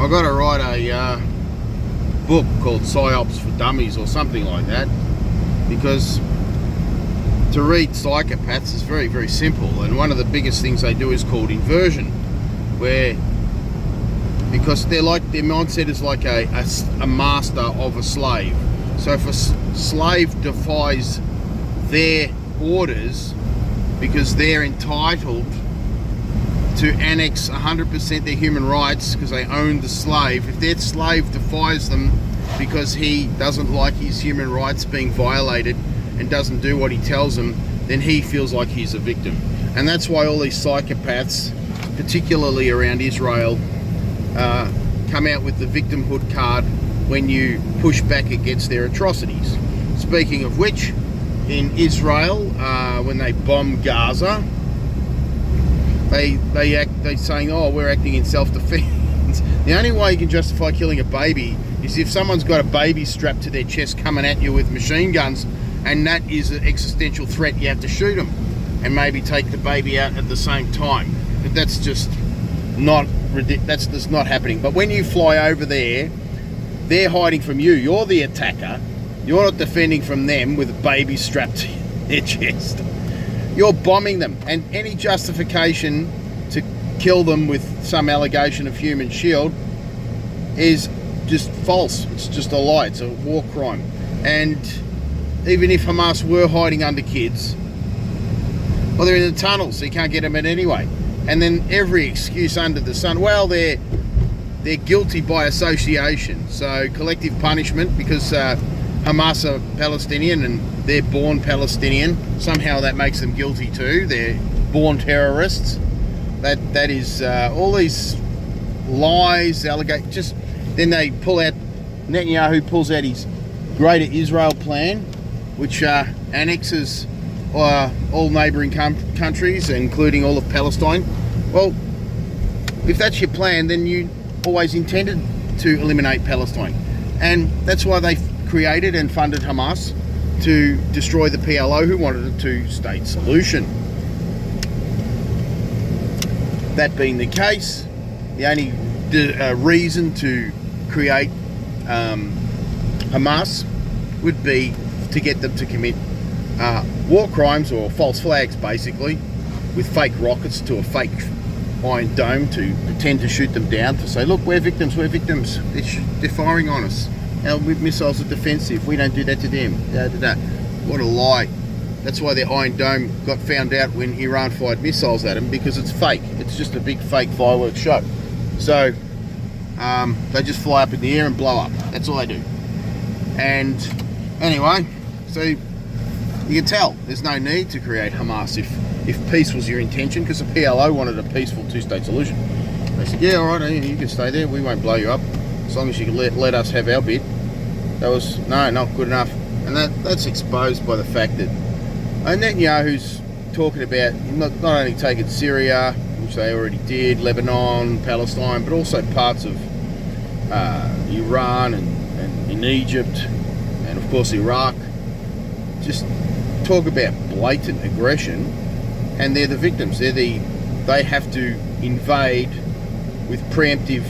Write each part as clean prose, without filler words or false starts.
I got to write a book called Psyops for Dummies or something like that, because to read Psychopaths is very, very simple, and one of the biggest things they do is called inversion, where because their mindset is like a master of a slave. So if a slave defies their orders because they're entitled to annex 100% their human rights because they own the slave, if their slave defies them because he doesn't like his human rights being violated and doesn't do what he tells them, then he feels like he's a victim. And that's why all these psychopaths, particularly around Israel, come out with the victimhood card when you push back against their atrocities. Speaking of which, in Israel, when they bomb Gaza, they saying, oh, we're acting in self-defense. The only way you can justify killing a baby is if someone's got a baby strapped to their chest coming at you with machine guns, and that is an existential threat. You have to shoot them and maybe take the baby out at the same time. But that's just not happening. But when you fly over there, they're hiding from you. You're the attacker. You're not defending from them with a baby strapped to their chest. You're bombing them, and any justification to kill them with some allegation of human shield is just false. It's just a lie. It's a war crime. And even if Hamas were hiding under kids, well, they're in the tunnels, so you can't get them in anyway. And then every excuse under the sun, well, they're guilty by association, so collective punishment because Hamas are Palestinian and they're born Palestinian. Somehow that makes them guilty too. They're born terrorists. That is all these lies, allegations. Then they pull out, Netanyahu pulls out his Greater Israel plan, which annexes all neighbouring countries, including all of Palestine. Well, if that's your plan, then you always intended to eliminate Palestine. And that's why they created and funded Hamas, to destroy the PLO, who wanted a two-state solution. That being the case, the only reason to create Hamas would be to get them to commit war crimes or false flags, basically, with fake rockets to a fake Iron Dome to pretend to shoot them down, to say, look, we're victims, they're firing on us. Our missiles are defensive, we don't do that to them. What a lie. That's why their Iron Dome got found out when Iran fired missiles at them, because it's fake. It's just a big fake fireworks show. So they just fly up in the air and blow up. That's all they do. And anyway, so you can tell there's no need to create Hamas if peace was your intention, because the PLO wanted a peaceful two-state solution. They said, yeah, all right, you can stay there, we won't blow you up, as long as you can let us have our bit. That was, no, not good enough. And that's exposed by the fact that Netanyahu's talking about not only taking Syria, which they already did, Lebanon, Palestine, but also parts of Iran and in Egypt, and of course Iraq. Just talk about blatant aggression, and they're the victims. They have to invade with preemptive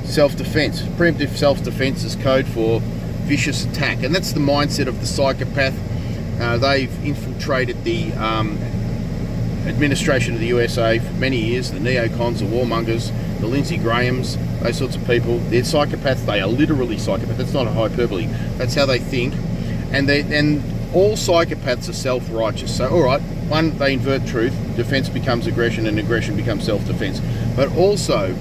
self-defense. Preemptive self-defense is code for vicious attack, and that's the mindset of the psychopath. They've infiltrated the administration of the USA for many years. The neocons, the warmongers, the Lindsey Grahams, those sorts of people. They're psychopaths. They are literally psychopaths. That's not a hyperbole. That's how they think. And all psychopaths are self-righteous. So, all right, one, they invert truth. Defense becomes aggression, and aggression becomes self-defense. But also,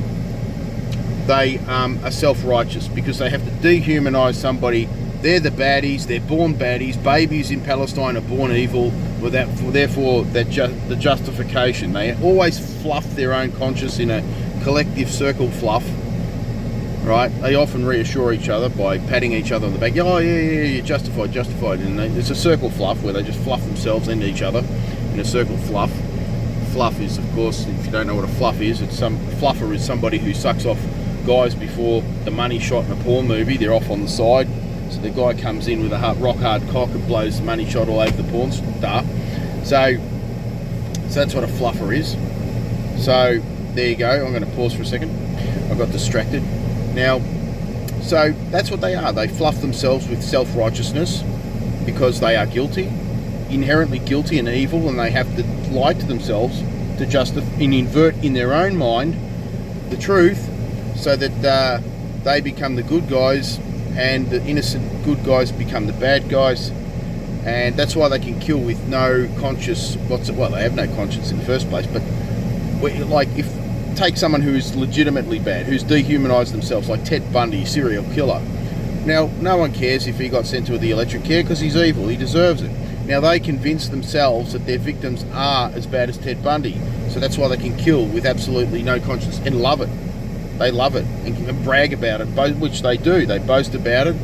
they are self-righteous because they have to dehumanize somebody. They're the baddies. They're born baddies. Babies in Palestine are born evil. Therefore, the justification. They always fluff their own conscience in a collective circle fluff. Right? They often reassure each other by patting each other on the back. Oh, yeah, you're justified. And it's a circle fluff where they just fluff themselves into each other in a circle fluff. Fluff is, of course, if you don't know what a fluff is, fluffer is somebody who sucks off guys before the money shot in a porn movie. They're off on the side. So the guy comes in with a rock hard cock and blows the money shot all over the porn star. So that's what a fluffer is. So there you go. I'm going to pause for a second. I got distracted. Now, so that's what they are. They fluff themselves with self-righteousness because they are guilty, inherently guilty and evil, and they have to lie to themselves to justify and invert in their own mind the truth, so that they become the good guys and the innocent good guys become the bad guys. And that's why they can kill with no conscious well, they have no conscience in the first place, but like, if take someone who's legitimately bad, who's dehumanized themselves, like Ted Bundy, serial killer. Now, no one cares if he got sent to the electric chair because he's evil, he deserves it. Now, they convince themselves that their victims are as bad as Ted Bundy, so that's why they can kill with absolutely no conscience and love it. They love it and brag about it, which they do. They boast about it.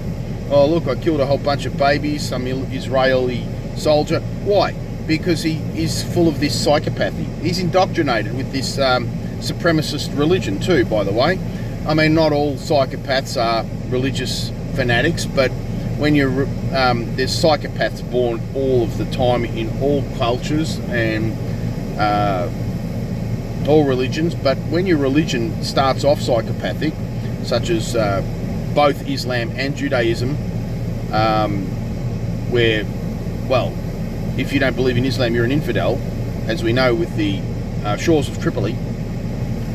Oh, look, I killed a whole bunch of babies, some Israeli soldier. Why? Because he is full of this psychopathy. He's indoctrinated with this supremacist religion too, by the way. I mean, not all psychopaths are religious fanatics, but when you're there's psychopaths born all of the time in all cultures and all religions. But when your religion starts off psychopathic, such as both Islam and Judaism, where, well, if you don't believe in Islam, you're an infidel, as we know with the shores of Tripoli,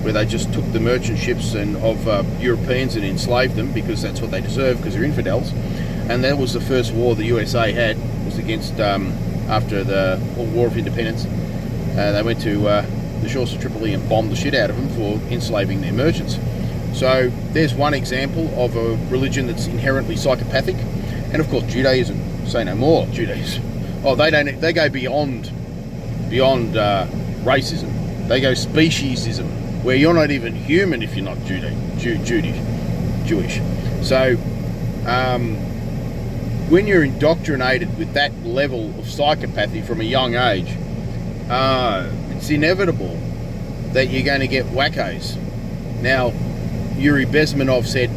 where they just took the merchant ships of Europeans and enslaved them because that's what they deserve, because they're infidels. And that was the first war the USA had, was against, after the War of Independence. They went to the shores of Tripoli and bombed the shit out of them for enslaving their merchants. So there's one example of a religion that's inherently psychopathic. And of course Judaism, say no more. Judaism, oh, they go beyond racism. They go speciesism, where you're not even human if you're not Jewish. So when you're indoctrinated with that level of psychopathy from a young age, it's inevitable that you're going to get wackos. Now, Yuri Bezmenov said,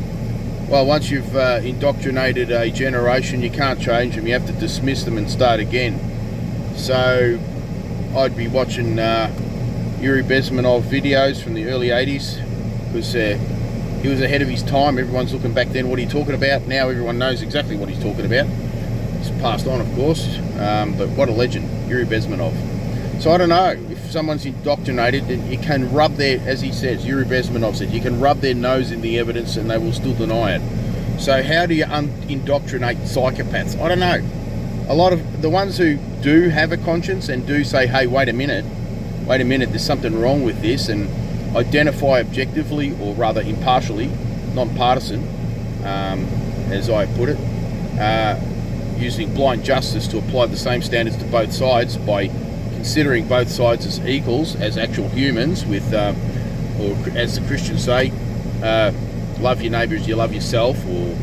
well, once you've indoctrinated a generation, you can't change them, you have to dismiss them and start again. So I'd be watching Yuri Bezmenov videos from the early 80s, because he was ahead of his time. Everyone's looking back then, what are you talking about? Now everyone knows exactly what he's talking about. He's passed on, of course, but what a legend, Yuri Bezmenov. So I don't know, if someone's indoctrinated, then you can rub their, as he says, Yuri Bezmenov said, you can rub their nose in the evidence and they will still deny it. So how do you indoctrinate psychopaths? I don't know. A lot of the ones who do have a conscience and do say, hey, wait a minute, there's something wrong with this, and identify objectively, or rather impartially, non-partisan, as I put it, using blind justice to apply the same standards to both sides by considering both sides as equals, as actual humans, with, or as the Christians say, love your neighbour as you love yourself, or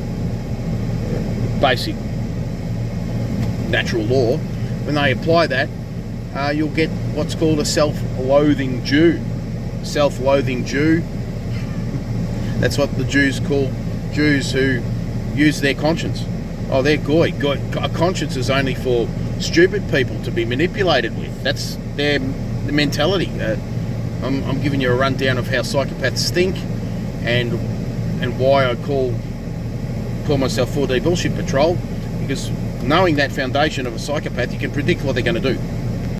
basic natural law. When they apply that, you'll get what's called a self-loathing Jew. Self-loathing Jew. That's what the Jews call Jews who use their conscience. Oh, they're goy. A conscience is only for stupid people to be manipulated with. That's their mentality. I'm giving you a rundown of how psychopaths think, and why I call myself 4D Bullshit Patrol, because knowing that foundation of a psychopath, you can predict what they're going to do.